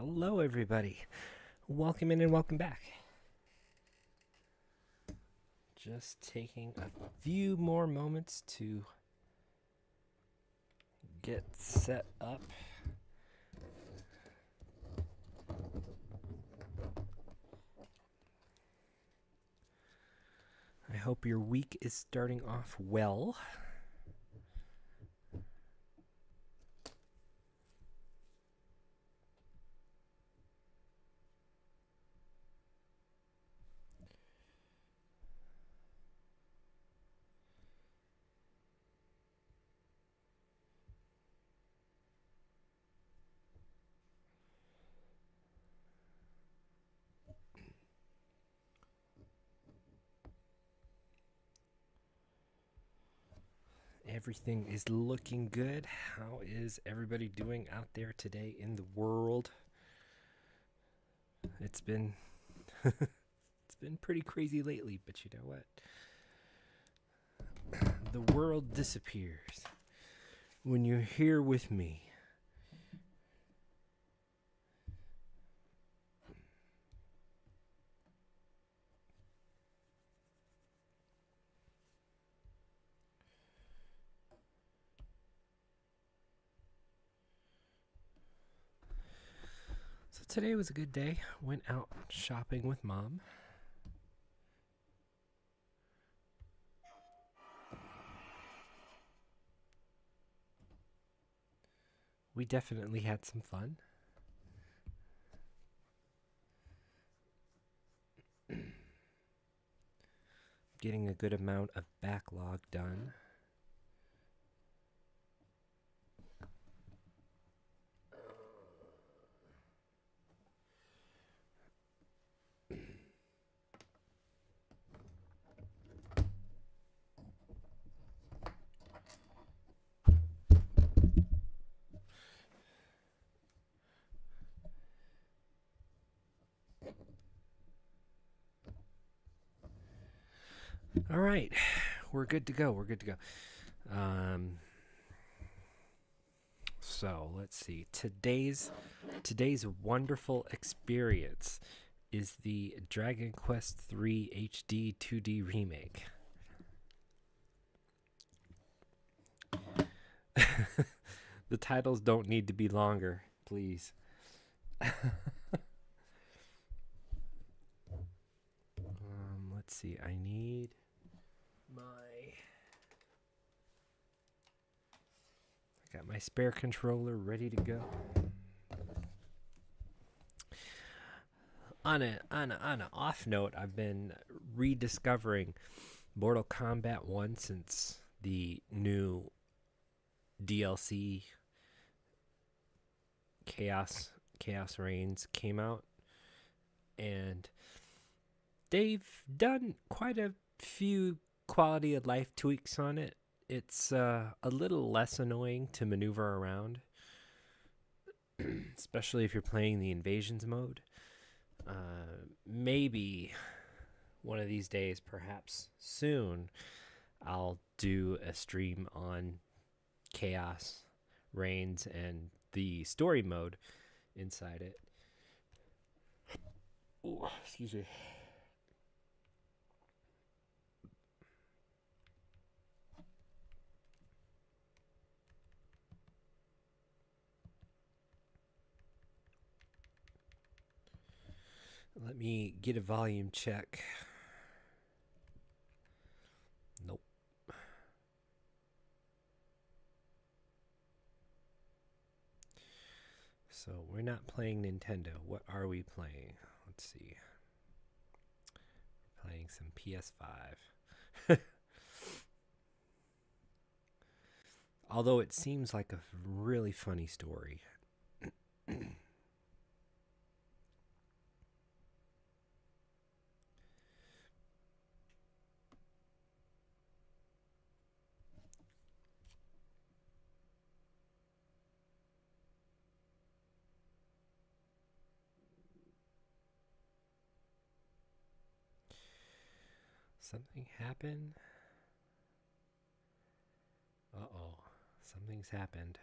Hello, everybody. Welcome in and welcome back. Just taking a few more moments to get set up. I hope your week is starting off well. Everything is looking good. How is everybody doing out there today in the world? It's been it's been pretty crazy lately, but you know what? The world disappears when you're here with me. So today was a good day. Went out shopping with mom. We definitely had some fun. Getting a good amount of backlog done. All right, we're good to go. We're good to go. So let's see. Today's wonderful experience is the Dragon Quest III HD 2D remake. The titles don't need to be longer, please. Let's see. I need got my spare controller ready to go. On an off note, I've been rediscovering Mortal Kombat 1 since the new DLC Chaos Reigns came out, and they've done quite a few quality of life tweaks on it. It's a little less annoying to maneuver around, especially if you're playing the invasions mode. Maybe one of these days, perhaps soon, I'll do a stream on Chaos Reigns and the story mode inside it. Ooh, excuse me. Let me get a volume check. Nope. So we're not playing Nintendo. What are we playing? Let's see. We're playing some PS5. Although it seems like a really funny story. Something happened? Uh-oh. Something's happened.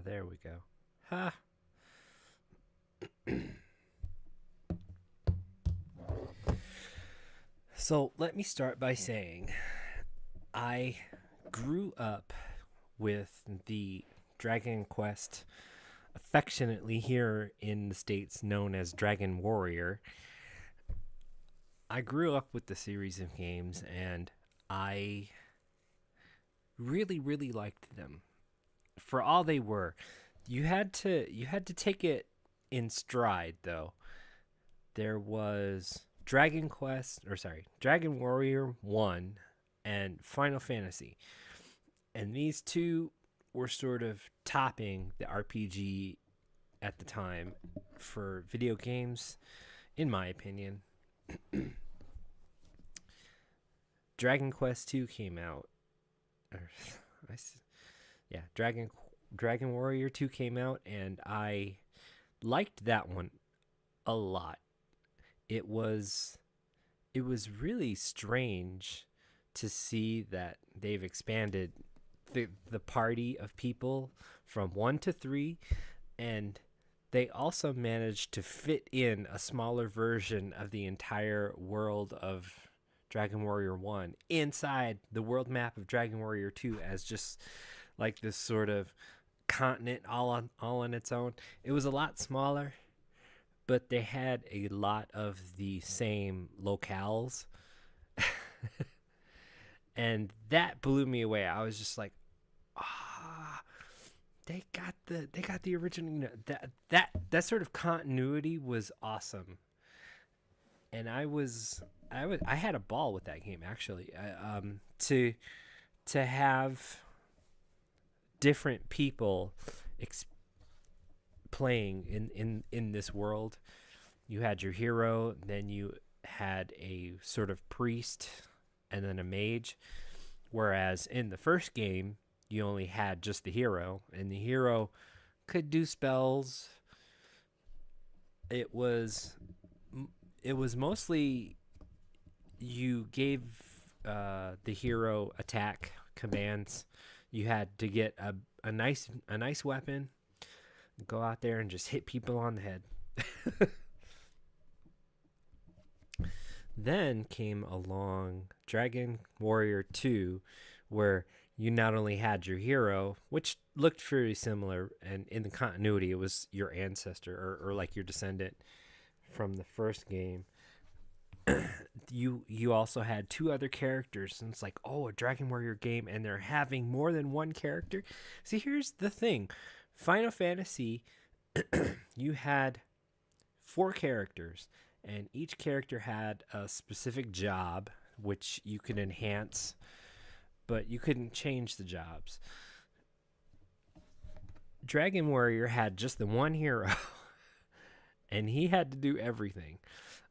there we go. Ha. So let me start by saying I grew up with the Dragon Quest, affectionately here in the States known as Dragon Warrior. I grew up with the series of games and I really, really liked them for all they were. You had to take it in stride though. There was Dragon Warrior 1 and Final Fantasy. And these two were sort of topping the RPG at the time for video games, in my opinion. Dragon Quest 2 came out. Or, yeah, Dragon Warrior 2 came out, and I liked that one a lot. It was it was really strange to see that they've expanded the party of people from 1 to 3, and they also managed to fit in a smaller version of the entire world of Dragon Warrior 1 inside the world map of Dragon Warrior 2 as just like this sort of continent all on its own. It was a lot smaller, but they had a lot of the same locales. And that blew me away. I was just like, ah, they got the original, that sort of continuity was awesome. And I had a ball with that game actually. To have different people playing in this world. You had your hero, then you had a sort of priest, and then a mage. Whereas in the first game, you only had just the hero, and the hero could do spells. It was mostly you gave the hero attack commands. You had to get a nice weapon, go out there and just hit people on the head. Then came along Dragon Warrior 2, where you not only had your hero, which looked very similar, and in the continuity, it was your ancestor or like your descendant from the first game. You also had two other characters, and it's like, oh, a Dragon Warrior game, and they're having more than one character. See, here's the thing: Final Fantasy, you had 4 characters, and each character had a specific job which you could enhance, but you couldn't change the jobs. Dragon Warrior had just the one hero, and he had to do everything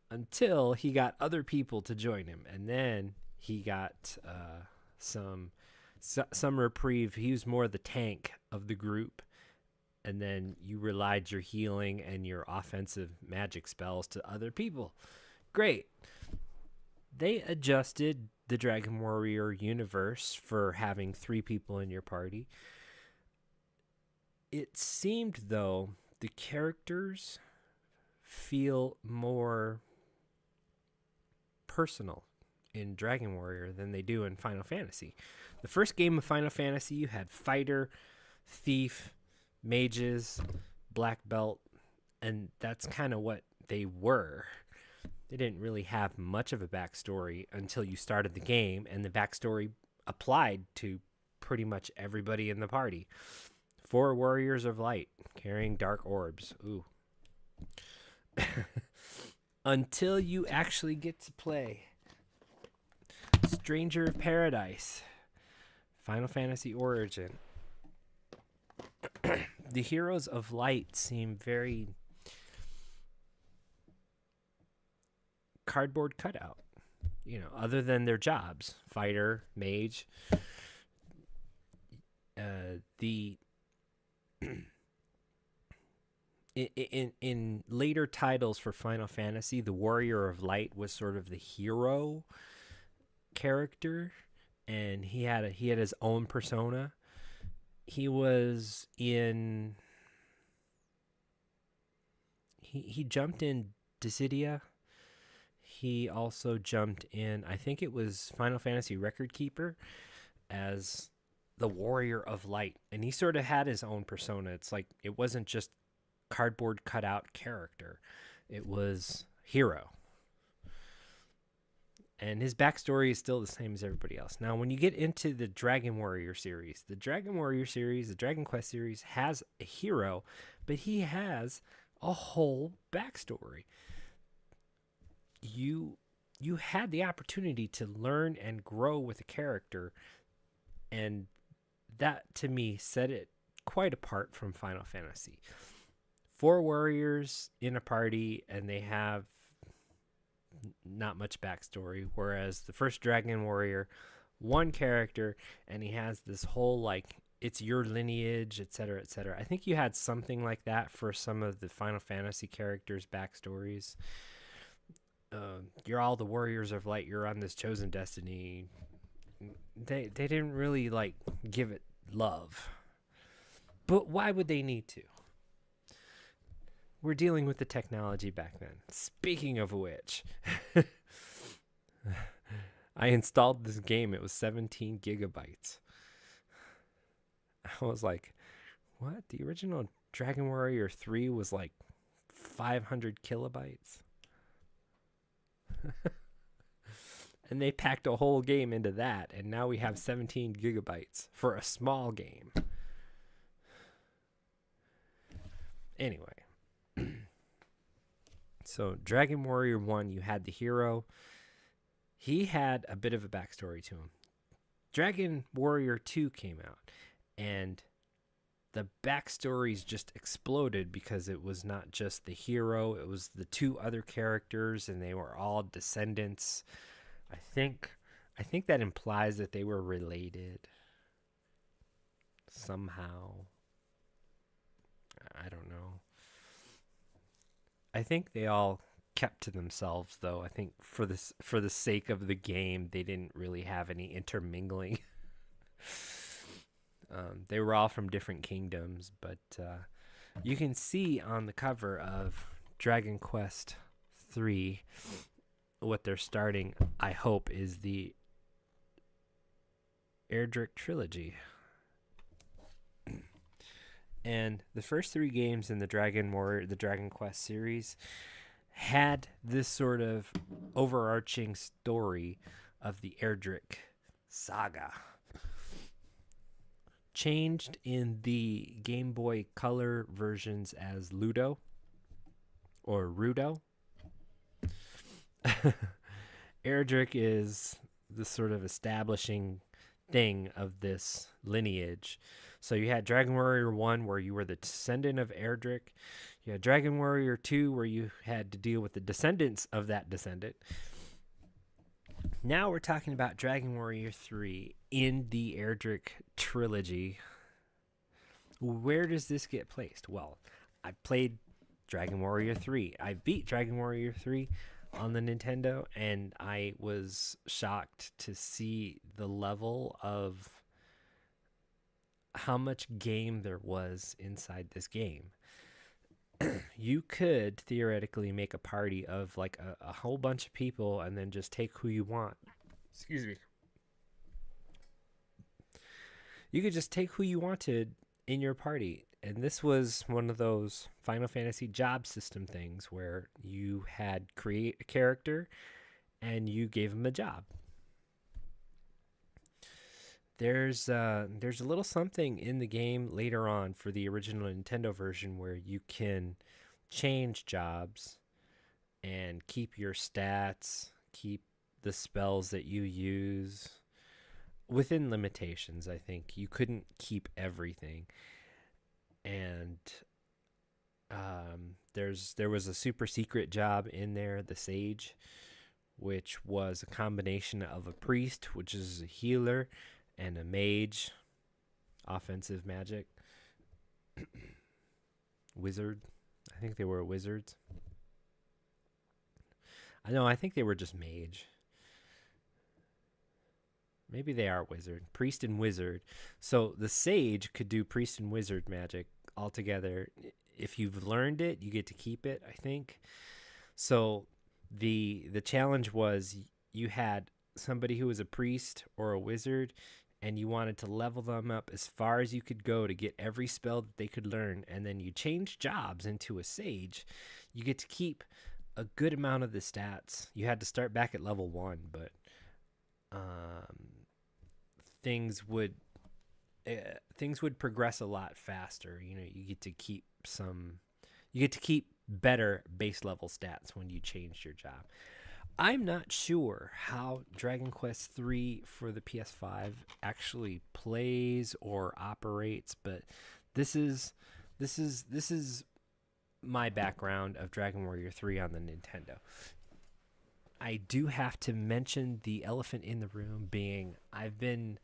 until he got other people to join him, and then he got some reprieve. He was more the tank of the group, and then you relied your healing and your offensive magic spells to other people. Great. They adjusted the Dragon Warrior universe for having 3 people in your party. It seemed, though, the characters feel more personal in Dragon Warrior than they do in Final Fantasy. The first game of Final Fantasy, you had fighter, thief, mages, black belt, and that's kind of what they were. They didn't really have much of a backstory until you started the game, and the backstory applied to pretty much everybody in the party. 4 warriors of light carrying dark orbs. Ooh. Until you actually get to play Stranger of Paradise, Final Fantasy Origin. The heroes of light seem very cardboard cutout, other than their jobs: fighter, mage. The in later titles for Final Fantasy, the Warrior of Light was sort of the hero character, and he had his own persona. He was in. He jumped in Dissidia. He also jumped in, I think it was Final Fantasy Record Keeper, as the Warrior of Light. And he sort of had his own persona. It's like it wasn't just cardboard cutout character, it was hero. And his backstory is still the same as everybody else. Now, when you get into the Dragon Warrior series, the Dragon Quest series has a hero, but he has a whole backstory. You had the opportunity to learn and grow with a character, and that to me set it quite apart from Final Fantasy. Four warriors in a party, and they have not much backstory, whereas the first Dragon Warrior, one character, and he has this whole like it's your lineage, etc., etc. I think you had something like that for some of the Final Fantasy characters' backstories. You're all the warriors of light. You're on this chosen destiny. They didn't really like give it love, but why would they need to? We're dealing with the technology back then. Speaking of which, I installed this game. It was 17 gigabytes. I was like, what? The original Dragon Warrior 3 was like 500 kilobytes. And they packed a whole game into that, and now we have 17 gigabytes for a small game. Anyway. So, Dragon Warrior 1, you had the hero. He had a bit of a backstory to him. Dragon Warrior 2 came out, and the backstories just exploded because it was not just the hero, it was the two other characters, and they were all descendants. I think that implies that they were related somehow. I don't know. I think they all kept to themselves, though. I think for the sake of the game, they didn't really have any intermingling. They were all from different kingdoms, but you can see on the cover of Dragon Quest III what they're starting, I hope, is the Erdrick trilogy. And the first three games in the Dragon Quest series had this sort of overarching story of the Erdrick saga. Changed in the Game Boy Color versions as Ludo or Rudo. Erdrick is the sort of establishing thing of this lineage. So you had Dragon Warrior 1 where you were the descendant of Erdrick. You had Dragon Warrior 2 where you had to deal with the descendants of that descendant. Now we're talking about Dragon Warrior 3 in the Erdrick trilogy. Where does this get placed? Well, I played Dragon Warrior 3. I beat Dragon Warrior 3 on the Nintendo, and I was shocked to see the level of how much game there was inside this game. You could theoretically make a party of like a whole bunch of people and then just take who you want. Excuse me. You could just take who you wanted in your party. And this was one of those Final Fantasy job system things where you had create a character and you gave him a job. There's a little something in the game later on for the original Nintendo version where you can change jobs and keep your stats, keep the spells that you use within limitations. I think you couldn't keep everything. And there was a super secret job in there, the Sage, which was a combination of a priest, which is a healer, and a mage, offensive magic. Wizard. I think they were wizards. I think they were just mage. Maybe they are wizard, priest and wizard. So the sage could do priest and wizard magic all together. If you've learned it, you get to keep it, I think. So the challenge was you had somebody who was a priest or a wizard, and you wanted to level them up as far as you could go to get every spell that they could learn, and then you change jobs into a sage. You get to keep a good amount of the stats. You had to start back at level 1, but things would things would progress a lot faster. You know, you get to keep better base level stats when you changed your job. I'm not sure how Dragon Quest III for the PS5 actually plays or operates, but this is my background of Dragon Warrior 3 on the Nintendo. I do have to mention the elephant in the room being I've been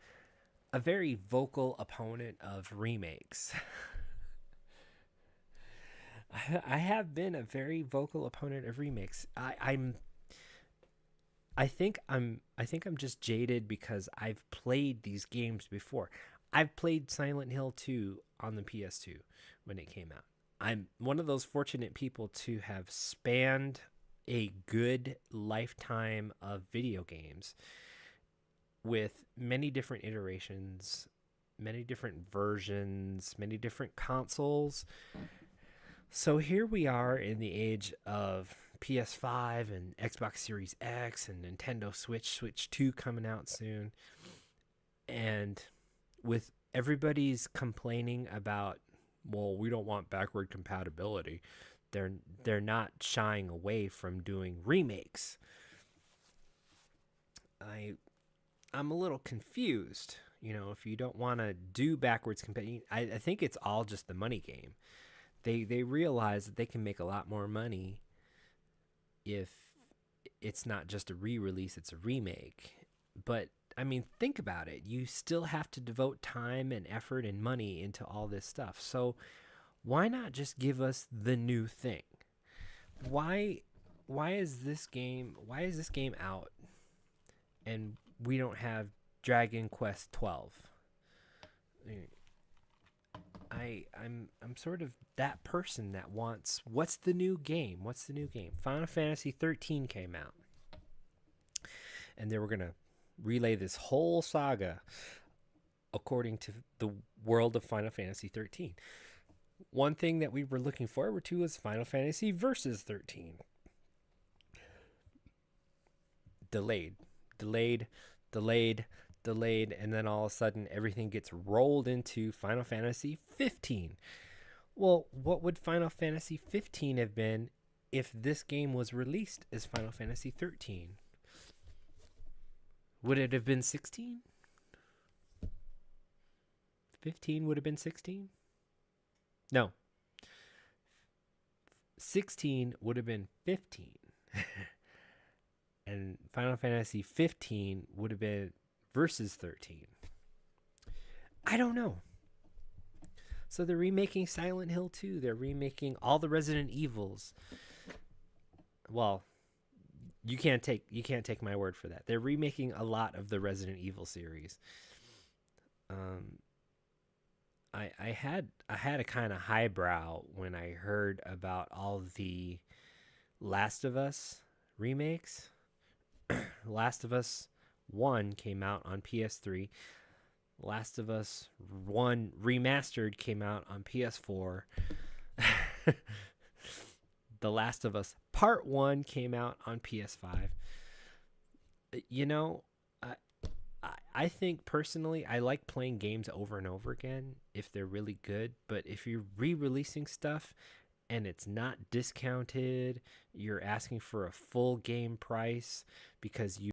a very vocal opponent of remakes. I have been a very vocal opponent of remakes. I think I'm just jaded because I've played these games before. I've played Silent Hill 2 on the PS2 when it came out. I'm one of those fortunate people to have spanned a good lifetime of video games with many different iterations, many different versions, many different consoles. So here we are in the age of PS5 and Xbox Series X and Nintendo Switch 2 coming out soon. And with everybody's complaining about, well, we don't want backward compatibility, they're not shying away from doing remakes. I'm a little confused. You know, if you don't want to do backwards compatibility, I think it's all just the money game. They realize that they can make a lot more money if it's not just a re-release, it's a remake. But I mean, think about it. You still have to devote time and effort and money into all this stuff. So why not just give us the new thing? Why is this game out and we don't have Dragon Quest 12? I'm sort of that person that wants, what's the new game? What's the new game? Final Fantasy 13 came out. And they were going to relay this whole saga according to the world of Final Fantasy 13. One thing that we were looking forward to was Final Fantasy Versus 13. Delayed, and then all of a sudden everything gets rolled into Final Fantasy 15. Well, what would Final Fantasy 15 have been if this game was released as Final Fantasy 13? Would it have been 16? 15 would have been 16? No. 16 would have been 15. And Final Fantasy 15 would have been Versus 13. I don't know. So they're remaking Silent Hill 2. They're remaking all the Resident Evils. Well, you can't take my word for that. They're remaking a lot of the Resident Evil series. I had a kind of highbrow when I heard about all the Last of Us remakes. Last of Us 1 came out on PS3. Last of Us 1 Remastered came out on PS4. The Last of Us Part 1 came out on PS5. You know, I think personally, I like playing games over and over again if they're really good. But if you're re-releasing stuff and it's not discounted, you're asking for a full game price because you